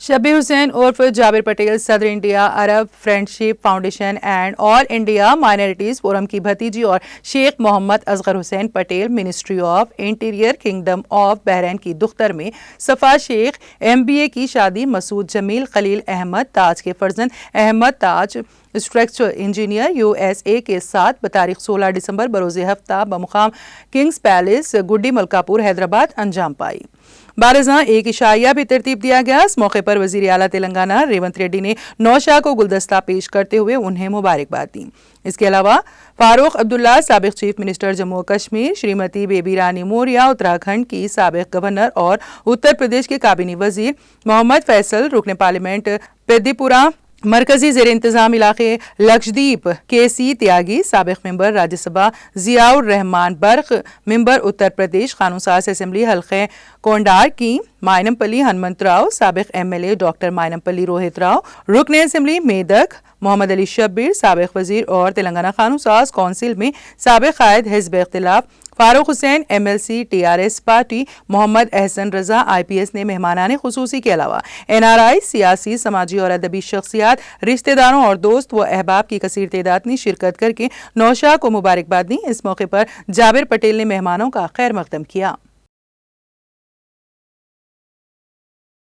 شبیر حسین عرف جابر پٹیل صدر India Arab friendship foundation and all India minorities forum کی بھتیجی اور Sheikh Mohammed Asghar Hussain Patel ministry of interior kingdom of Bahrain کی دختر میں صفا شیخ MBA کی شادی مسعود جمیل خلیل احمد تاج کے فرزند احمد تاج اسٹرکچرل انجینئر USA کے ساتھ بتاریخ 16 دسمبر بروز ہفتہ بمقام کنگز پیلس گڈی ملکاپور حیدرآباد انجام پائی۔ بارزاں ایک عشائیہ بھی ترتیب دیا گیا۔ اس موقع پر وزیر اعلیٰ تلنگانہ ریونت ریڈی نے نوشا کو گلدستہ پیش کرتے ہوئے انہیں مبارکباد دی۔ اس کے علاوہ فاروق عبداللہ سابق چیف منسٹر جموں و کشمیر، شریمتی بیبی رانی موریا اتراکھنڈ کی سابق گورنر اور اتر پردیش کے کابینی وزیر، محمد فیصل رکن پارلیمنٹ پیدی پورہ مرکزی زیر انتظام علاقے لکشدیپ KC تیاگی، سابق ممبر راجیہ سبھا ضیاء الرحمان برق، ممبر اتر پردیش قانون ساز اسمبلی حلقہ کونڈار کی مائنم پلی ہنمنت راؤ، سابق MLA ڈاکٹر مائنم پلی روہت راؤ، رکن اسمبلی میدک محمد علی شبیر، سابق وزیر اور تلنگانہ قانون ساز کونسل میں سابق قائد حزب اختلاف فاروق حسین MLC TRS party, Muhammad Ahsan رضا IPS نے مہمانان خصوصی کے علاوہ NRI، سیاسی سماجی اور ادبی شخصیات، رشتہ داروں اور دوست و احباب کی کثیر تعداد نے شرکت کر کے نوشا کو مبارکباد دی۔ اس موقع پر جابر پٹیل نے مہمانوں کا خیر مقدم کیا۔